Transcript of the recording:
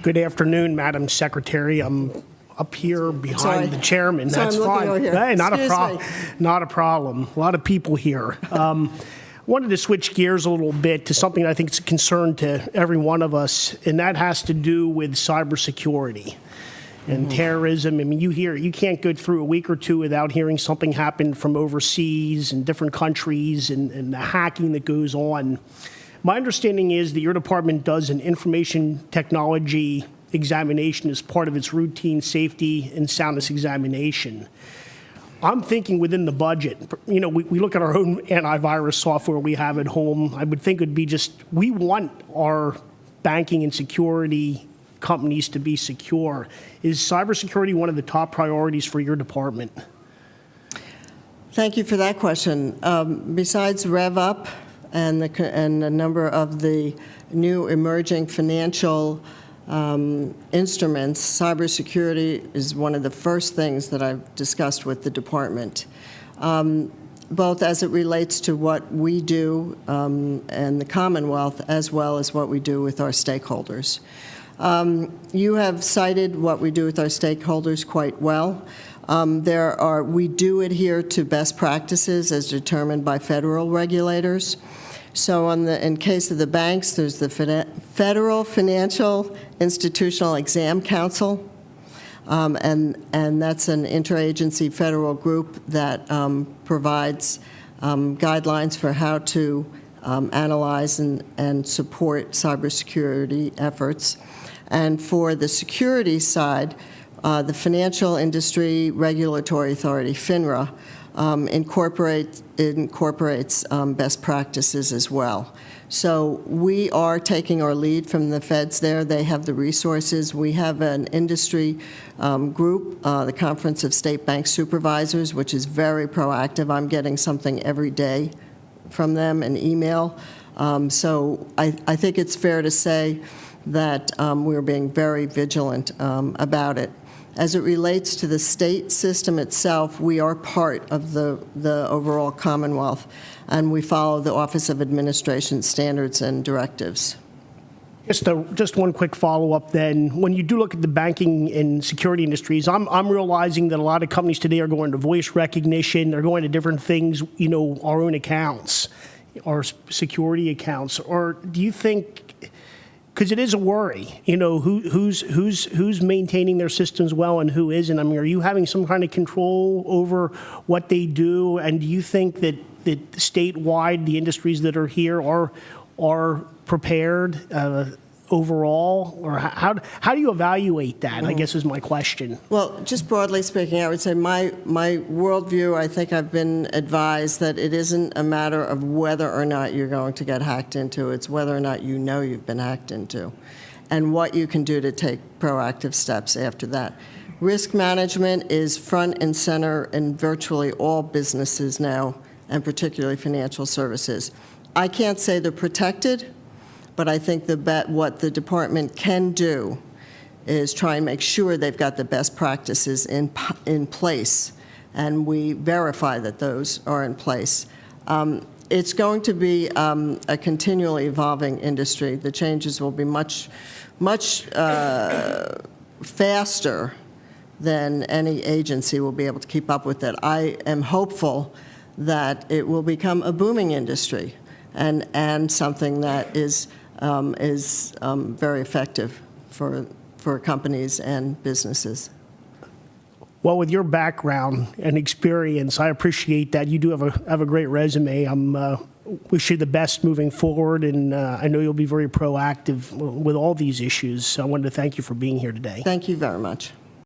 Good afternoon, Madam Secretary. I'm up here behind the chairman. So That's I'm looking fine. over here. Hey, not Excuse a problem. A lot of people here. Wanted to switch gears a little bit to something I think is a concern to every one of us, and that has to do with cybersecurity and terrorism. I mean, you can't go through a week or two without hearing something happen from overseas and different countries and the hacking that goes on. My understanding is that your department does an information technology examination as part of its routine safety and soundness examination. I'm thinking within the budget, we look at our own antivirus software we have at home. I would think it would be we want our banking and security companies to be secure. Is cybersecurity one of the top priorities for your department? Thank you for that question. Besides RevUp and a number of the new emerging financial instruments, cybersecurity is one of the first things that I've discussed with the department, both as it relates to what we do and the Commonwealth, as well as what we do with our stakeholders. You have cited what we do with our stakeholders quite well. We do adhere to best practices as determined by federal regulators. So in case of the banks, there's the Federal Financial Institutional Exam Council, and that's an interagency federal group that provides guidelines for how to analyze and support cybersecurity efforts. And for the security side, the Financial Industry Regulatory Authority, FINRA, incorporates best practices as well. So we are taking our lead from the feds there. They have the resources. We have an industry group, the Conference of State Bank Supervisors, which is very proactive. I'm getting something every day from them, an email. So I think it's fair to say that we're being very vigilant about it. As it relates to the state system itself, we are part of the overall Commonwealth, and we follow the Office of Administration standards and directives. Just one quick follow-up then. When you do look at the banking and security industries, I'm realizing that a lot of companies today are going to voice recognition. They're going to different things, our own accounts, our security accounts. Or do you think, because it is a worry, who's maintaining their systems well and who isn't? I mean, are you having some kind of control over what they do? And do you think that statewide, the industries that are here are prepared overall? Or how do you evaluate that, I guess is my question. Well, just broadly speaking, I would say my worldview, I think I've been advised that it isn't a matter of whether or not you're going to get hacked into, it's whether or not you know you've been hacked into, and what you can do to take proactive steps after that. Risk management is front and center in virtually all businesses now, and particularly financial services. I can't say they're protected, but I think what the department can do is try and make sure they've got the best practices in place, and we verify that those are in place. It's going to be a continually evolving industry. The changes will be much faster than any agency will be able to keep up with it. I am hopeful that it will become a booming industry and something that is very effective for companies and businesses. Well, with your background and experience, I appreciate that. You do have a great resume. Wish you the best moving forward, and I know you'll be very proactive with all these issues. So I wanted to thank you for being here today. Thank you very much.